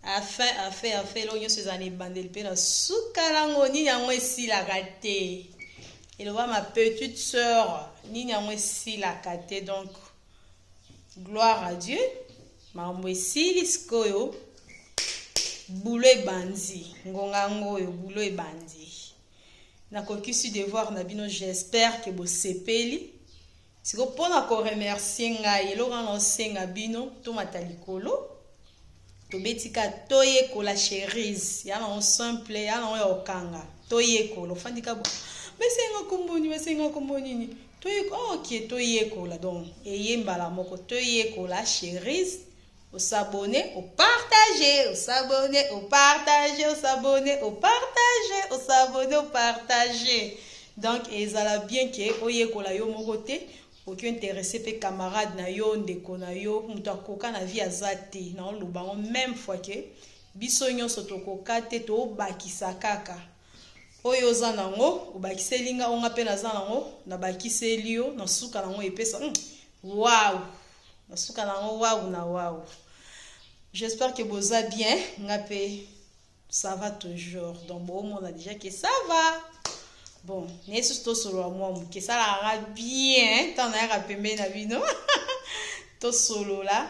afin l'oignon ces années bandel pe na soukalango ni yango si la raté. Il voit ma petite sœur ni yango si la raté, donc gloire à Dieu. Ma mwesi liskoyo boulot et bandi ngongango yo boulot et bandi na kokisi devoir na bino. J'espère que vous sepeli siko pona ko remercier ngai eloko na senga bino to matalikolo to betika toye ko la cherise ya na simple ya na okanga toye ko lo fandika bo mesenga komboni ni toye OK toye ko la donc eyembala moko toye ko la cherise. Au s'abonner, au partager, au s'abonner, au partager, au s'abonner, au partager, au s'abonner, au partager. Donc, et ça l'a bien que oye kola yo mokote, aucun intéressé pe camarade na yo ndeko na yo, mutakoka na vie azate, na on lubango même fois que biso nyonso tokoka te to bakisa kaka. Oyo za nango, obakiseli nga onga pe na za nango, na bakiseli yo, na suka nango epesa. Waouh! Wow. J'espère que vous allez bien. Ça va toujours. Donc, bon, on a déjà que ça va. Bon, n'est-ce solo moi que ça va bien. T'en as rappelé na vino. To solo là.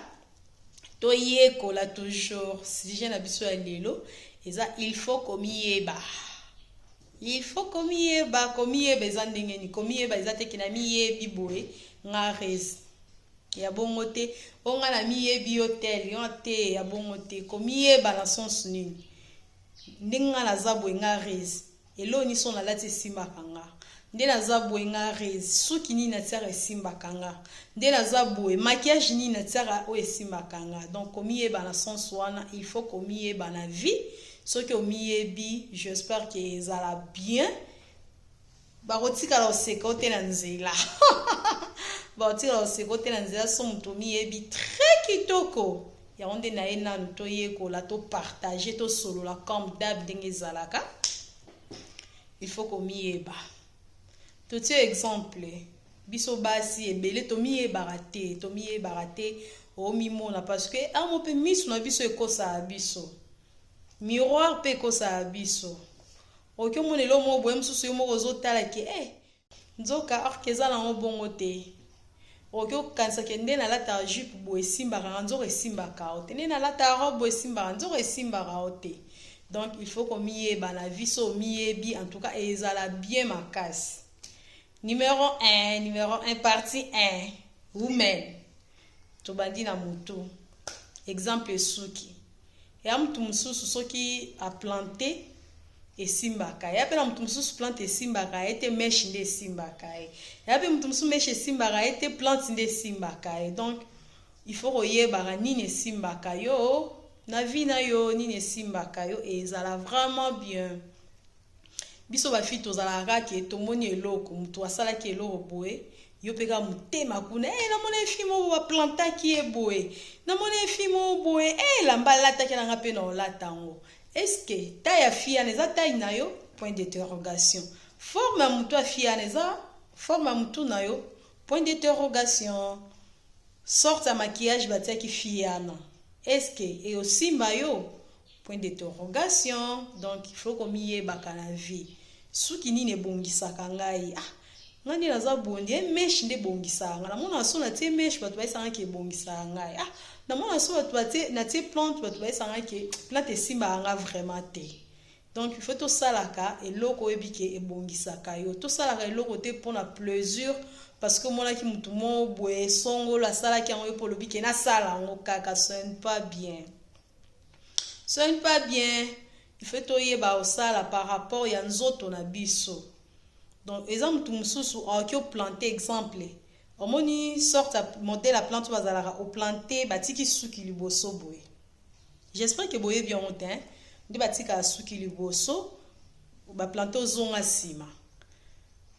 To yeko là toujours. Si j'ai n'habitué à l'élo, et ça il faut comme yeba. Il faut comme yeba zandengeni comme yeba izate kinami yebi boé ngarez. Ya bongote onga na miyebi hotel yote ya bongote komiye ba na sens nini ndinga na zabwe nga rez elo ni son na lati simba kanga nde na zabwe nga rez suki ni na tsara simba kanga nde na zabwe maquillage ni na tsara o simba kanga. Donc komiye ba na sens wana il faut komiye ba na vie ce que omiyebi. J'espère que ça va bien ba rotika la sekote na nzela. Bon, tu as aussi côté l'anzela son tomi ebi très kitoko. Ya onde na ena ntoye ko la to partager to solo la comme d'ab dengue zalaka. Il faut qu'on m'y eba. Tout exemple, biso basi ebele tomi e baraté o mimona parce que a mo pe misu na biso ekosa abiso. Miroir pe ekosa abiso. Oki mo nelo mo boye msusu yo mo ozotala ke nzoka arkeza na bongo te. Okyo kanisa kende na lata jupe bo esimba ranzo esimba kaote ne na lata robe esimba ranzo esimba kaote. Donc il faut qu'on m'y eba na vie so bi en tout cas ezala bien ma casse. Numéro 1 partie 1 women to bandi na mutu. Exemple suki et amtu mususu soki a planté et simbaka ya pena mtu mususu plante et simbaka ete mesh nde simbaka ya pe mtu mususu mesh simbaka ete plante nde simbaka. Donc il faut oyeba nini simbaka yo na vie na yo nini simbaka yo et ça la vraiment bien. Biso ba fito za la raki to moni eloko mtu asala ki eloko boye yo peka mutema kuna na mona fimo ba planta ki e boye na mona fimo boye la mbalata ki na ngape na olatango. Est-ce que ta ya fia neza ta na yo point d'interrogation. Forme mutu afia neza forme mutu na yo point d'interrogation. Sorte à maquillage batia ki fiana. Est-ce que et aussi mayo point d'interrogation. Donc il faut qu'on y ait bakana vie. Suki ni ne bongisa kangai. Ngani naza bondi mesh nde bongisa nga na mona so na te mesh batu ba sanga ke bongisa ngai. Na mona so batu ba te na te plante batu ba sanga ke plante simba nga vraiment te. Donc il faut tout ça là ka et loko ebike e bongisa kayo. Tout ça là loko te pour la plaisir parce que mona ki mutu mo boye songo la sala ki en pour le bike na sala ngo kaka sonne pas bien. Sonne pas bien. Il faut to yeba osala par rapport ya nzoto na biso. Donc exemple tout mususu okyo planter exemple omoni sorte modèle la plante bazalaka au planter batiki suki liboso boye. J'espère que boye bien honte de batika suki liboso ba planter ozonga sima.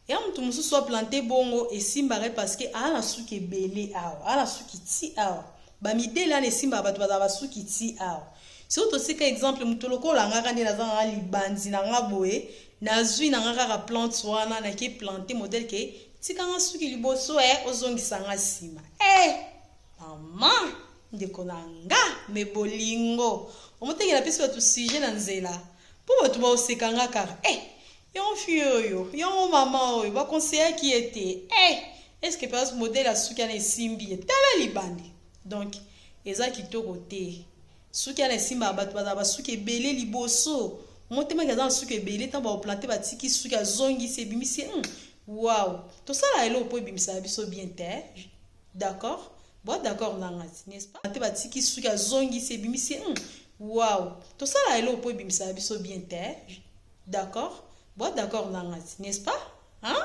Et amtu mususu a planter bongo et simbare parce que ala suki belé awa ala suki ti awa ba midela ne simba batu bazaba suki ti awa. Si auto sika exemple mutoloko la ngaka ndi nazanga libandi na ngaboye nazui na ngaka plante wana na ki planter modèle ke tika nga suki liboso ozongisa nga sima. Maman ndeko na nga me bolingo omotekela pesi bato sujet na nzela mpo bato baosekanga kaka yon fille oyo yon mama oyo bakonseyaki ete est-ce que parce modèle asuki ana esimbi tala libandi donc eza kitoko te suki ana esimba bato bazala basuki ebele liboso motemaki aza na suki ebele ntango baoplante batiki suki azongisi ebimisi wow tosala eloko mpo ebimisaka biso bien te d'accord bon d'accord nanga ti n'est-ce pas te batiki suki azongisi ebimisi wow tosala eloko mpo ebimisaka biso bien te d'accord bon d'accord nanga ti n'est-ce pas hein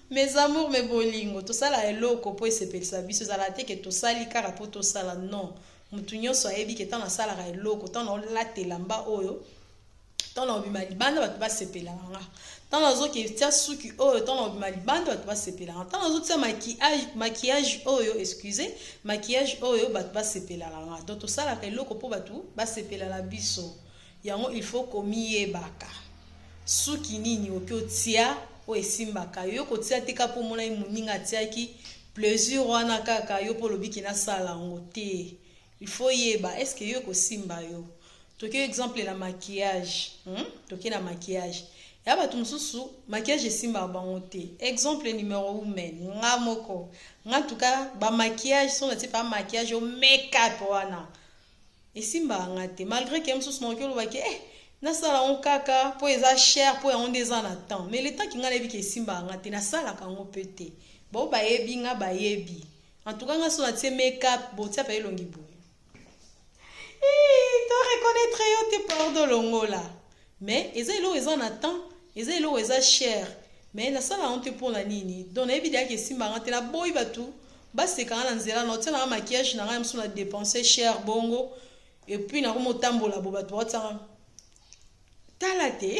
mes amours mes bolingo tosala eloko mpo esepelisa biso ezala te ke tosali kaka mpo tosala non mutu nyonso ayebi ke ntango nasalaka eloko ntango naolatela mba oyo ntango naobima libanda bato basepelaka nga ntango nazoketia suki oyo ntango naobima libanda bato basepelaka nga ntango nazotia maquillage oyo excuse maquillage oyo bato basepelaka nga donc tosalaka eloko mpo bato basepelaka biso yango il faut komiyebaka suki nini oki otia oyo esimbaka yo kotia te ka mpo omona ye moninga atiaki plaisir wana kaka yo mpo olobiki nasala yango te il faut yeba est-ce que yo kosimba yo toki exemple na maquillage toki na maquillage ya bato mosusu maquillage esimbaka bango te exemple numéro women nga moko nga tuka bamaquillage so na tie pa maquillage o make-up wana esimbaka nga te malgré ke mosusu naoki olobaki nasala ngo kaka mpo eza cher mpo yango nde eza na temps mais le temps ki nga nayebi ke esimbaka nga te nasalaka yango mpe te bao bayebi nga bayebi en tout cas nga so na tie make-up botia pa elongi boye to reconnaître yo te pardon longola mais eza eloko eza na temps eza eloko eza cher mais nasala yango te mpona nini donc nayebi deyaki esimbaka te naboyi bato basekanga na nzela na otia nanga maquillage na ngai mosu na dépense cher bongo et puis nakomotambola bo bato baotianga tala te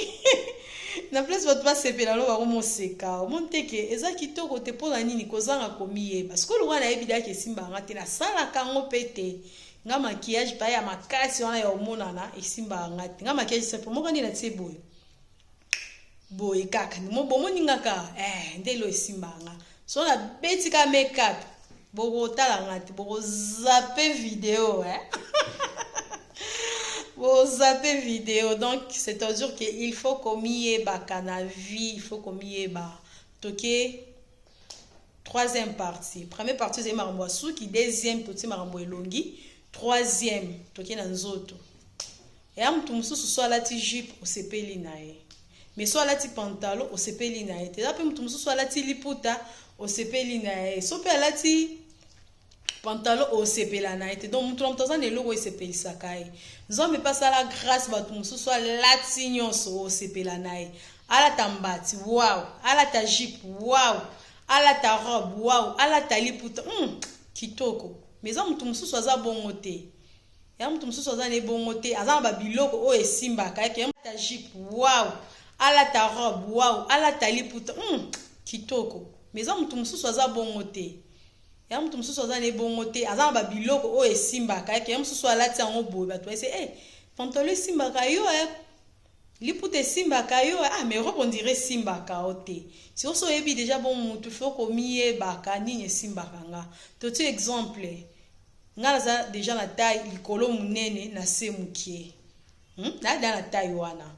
na place bato basepela lo bakomoseka omoni teke eza kitoko te mpona nini kozanga komiyeba sikoyo lokwa nayebi deyaki esimbaka nga te nasalaka yango mpe te nga maquillage pa ya makasi wana ya omonana esimbaka nga te nga maquillage simple moko nini natie boye boye kaka bomoni kaka nde elo esimbaka nga so na beti ka make-up bokotala nga te bokozape video bozape video donc c'est-à-dire que il faut komiyebaka na vie il faut komiyeba toke troisième partie première partie ezali makambo ya suki deuxième totie makambo elongi troisième toke na nzoto eya mutu mosusu so alati jupe osepeli na ye mais so alati pantalon osepeli na ye te eza mpe mutu mosusu alati liputa osepeli na ye so mpe alati pantalon osepela na ye te donc mutu na mutu aza na eloko esepelisaka ye nzambe mpe asala grâce bato mosusu alati nyonso osepela na ye alata mbati wow alata jupe wow alata robe wow alata liputa kitoko mais eza mutu mosusu aza bongo te ya mutu mosusu aza na ebongo te aza na babiloko oyo esimbaka yeke alata jupe wow alata robe wow alata liputa kitoko mais eza mutu mosusu aza bongo te ya mutu mosusu aza na ebongo te aza na babiloko oyo esimbaka yeke ya mosusu alati yango boye bato bayese pantalon esimbaka yo liputa esimbaka yo mais robe on dirait esimbaka o te sikoyo so oyebi déjà bon mutu fo komiyebaka nini esimbaka nga toti exemple nga naza déjà na taille likolo munene na se mokie nada na taille wana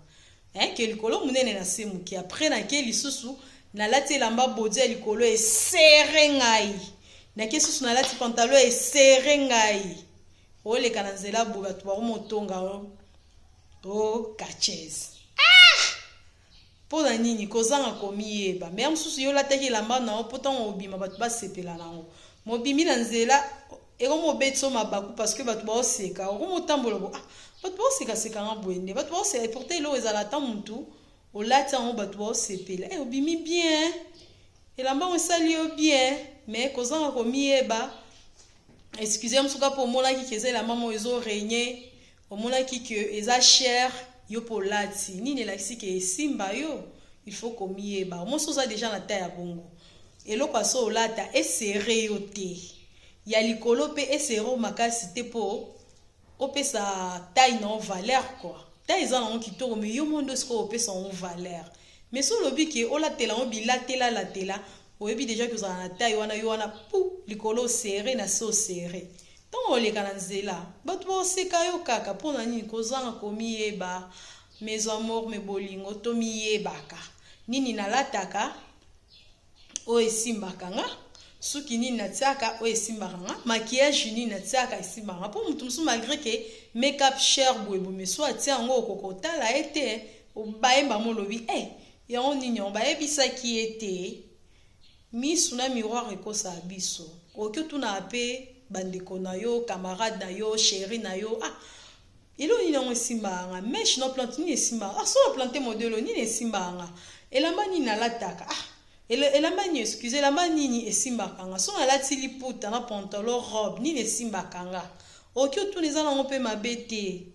ke likolo munene na se mokie après nake lisusu nalati elamba bodi ya likolo esere ngai nake susu nalati pantalon esere ngai oleka na nzela bo bato bakomotonga kachese mpona nini kozanga komiyeba me ya mosusu yo olataki elamba na yo mpo ntango obima bato basepela nango mobimi na nzela ekomobeti so mabaku parce que bato baoseka okomotambola bo bato baosekasekanga boye nde bato baoseka pourtant eloko ezala ata mutu olati yango bato baosepela obimi bien elamba ngo esali yo bien mais kozanga komiyeba excusez mosuka mpo omonaki ke eza elamba mo ezoregne omonaki ke eza cher yo mpo olati nini elakisi ke esimba yo il faut komiyeba omosi oza déjà na taille ya bongo eloko aso olata esere yo te ya likolo mpe esere makasi te mpo opesa taille na valeur quoi taille eza nango kitoko mais yo mondo sikoyo opesa yango valeur mais so olobi ke olatela yango bilatela oyebi déjà ke ozala na taille wana yo wana pu likolo osere na se osere ntango oleka na nzela bato baoseka yo kaka mpona nini kozanga komiyeba mes amour me bolingo to miyebaka nini nalataka oyo esimbaka nga suki nini natiaka oyo esimbaka nga maquillage nini natiaka esimbaka nga mpo motu mosusu malgré ke make-up cher boyeboye so atia yango okokotala ye te bayemba molobi yango nini yango bayebisaki ye te misu na miroir ekosala biso oki otuna mpe bandeko na yo camarade na yo chéri na yo elo nini yango esimbaka nga meshe na plante nini esimbaka nga so na plante modelo nini esimbaka nga elamba nini nalataka elamba nini excuse elamba nini esimbaka nga so nalati liputa na pantalon robe nini esimbaka nga oki otuna eza nango mpe mabe te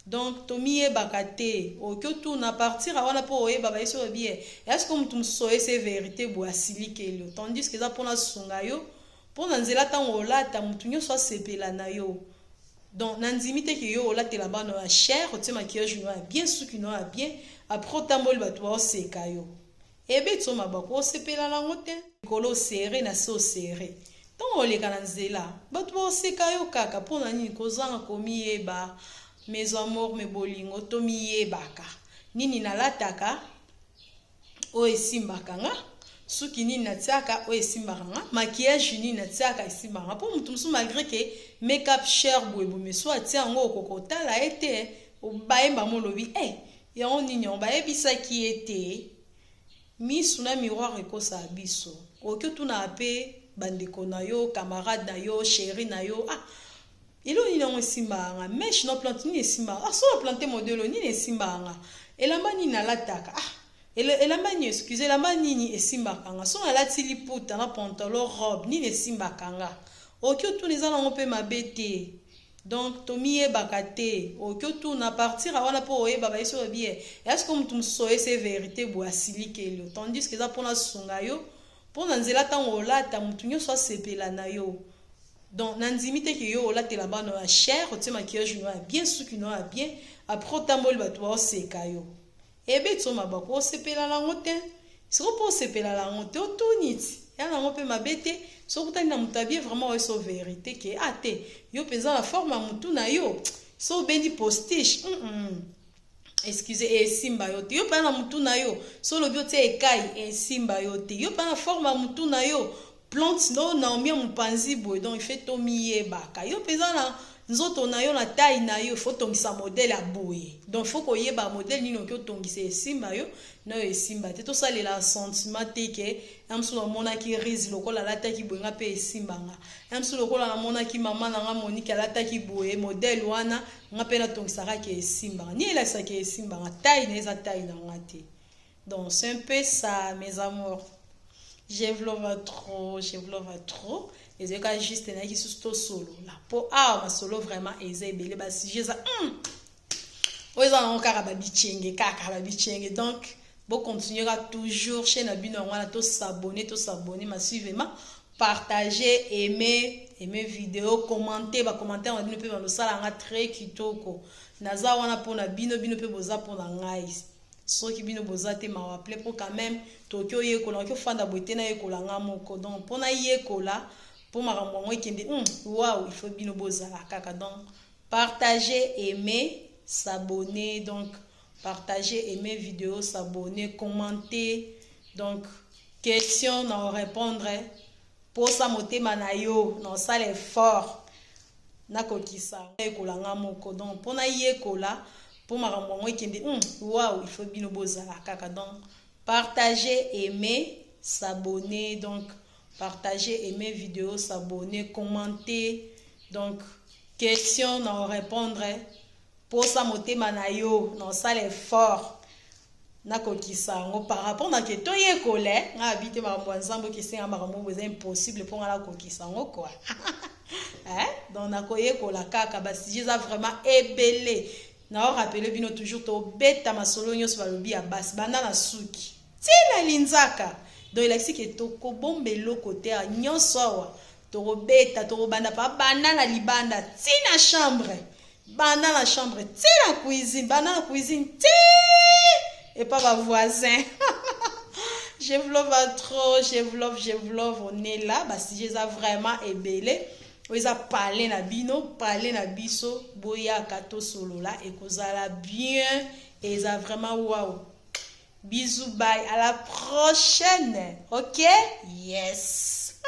donc tomiyebaka te oki otuna partir awana mpo oyeba bayesi oyo bien eske motu mosusu oyese verité boye asilikeli yo tandis ke eza mpona sunga yo mpona nzela ntango olata motu nyonso asepela na yo donc nandimi te ke yo olatela bano ya cher otie maquillage no ya bien suki no ya bien apres otamboli bato baoseka yo ebeti o mabako osepela nango te likolo osere na se osere ntango oleka na nzela bato baoseka yo kaka mpona nini kozanga komiyeba mes amour me bolingo to miyebaka nini nalataka oyo esimbaka nga suki nini natiaka oyo esimbaka nga maquillage nini natiaka esimbaka nga mpo motu mosusu malgré ke make-up cher boyeboye so atia yango okokotala ye te bayemba molobi yango nini yango bayebisaki ye te misu na miroir ekosala biso oki otuna mpe bandeko na yo camarade na yo chéri na yo elo nini yango esimbaka nga meshe na plante nini esimbaka nga so na plante modelo nini esimbaka nga elamba nini nalataka elamba nini excuse elamba nini esimbaka nga so nalati liputa na pantalon robe nini esimbaka nga oki otuna eza nango mpe mabe te donc tomiyebaka te oki otuna partir awana mpo oyeba bayesi oyo bien eske motu mosusu oyese verité boye asilikeli yo tandis ke eza mpona sunga yo mpona nzela ntango olata motu nyonso asepela na yo donc nandimi te ke yo olatela bano ya cher otie maquillage no ya bien suki no ya bien apres otamboli bato baoseka yo ebeti o mabako osepela nango te siko mpo osepela nango te otuni ti ya nango mpe mabe te soki otali na moto abie vraiment oyeso verité ke te yo mpenza na forme ya motu na yo so obendi postiche excuse esimba yo te yo mpenza na motu na yo so olobi otia ekai esimba yo te yo mpenza na forme ya motu na yo plante no naomi ya mopanzi boye donc ife tomiyebaka yo mpenza na nzoto na yo na taille na yo faut tongisa modèle ya boye donc faut koyeba modèle nini oki otongisa esimba yo na yo esimba te tosalela sentiment te ke ya mosusu namonaki rise lokola alataki boye nga mpe esimbanga ya mosusu lokola namonaki mama na nga monike alataki boye modèle wana nga mpe natongisakaki esimbanga ni elakisaki esimbanga taille na eza taille na nga te donc c'est un peu ça mes amours. Je vous love trop. Et c'est quand juste un qui sous solo là. Pour ma solo vraiment ezebele ba sujet ça. Oza na okara ba bichenge kaka ba bichenge donc bon continuera toujours chez Nabino on to s'abonner ma suivez-moi, partager, aimer vidéo, commenter ba commentaire on peut dans sala nga très kitoko. Naza wana pona bino pe boza pona ngai. Soki bino bozate ma rappelé pour quand même tokyo yekola ko fanda boite na yekola nga moko donc pona yekola pour makambo ngo ikende waouh il faut bino bozala kaka donc partager, aimer, s'abonner donc partager, aimer vidéo, s'abonner, commenter donc question na répondre pour ça motema na yo non ça l'effort na kokisa yekola nga moko donc pona yekola pour makambo ngo ikende waouh il faut bino bozala kaka donc partager, aimer, s'abonner donc partager, aimer vidéo, s'abonner, commenter donc question na répondre pour ça motema na yo non ça l'effort na kokisa ngo par rapport na ke to yekole nga habite makambo nzambo ke senga makambo c'est impossible pour nga kokisa ngo quoi donc na koyekola kaka basi eza vraiment ebele na o rappeler bino toujours to beta masolo nyos balobi ya basi banda na suki tina linzaka donc il explique que to ko bombelo côté a nyonso awa to robeta to banda pa banda na libanda tina chambre banda na chambre tina cuisine banda na cuisine et pas ma voisin. Je vous love trop, je vous love, on est là, basi jeza vraiment ebele. oza parler na bino parler na biso boyaka to solo là et kozala bien et ça vraiment waouh. Bisous, bye, à la prochaine. Ok? Yes.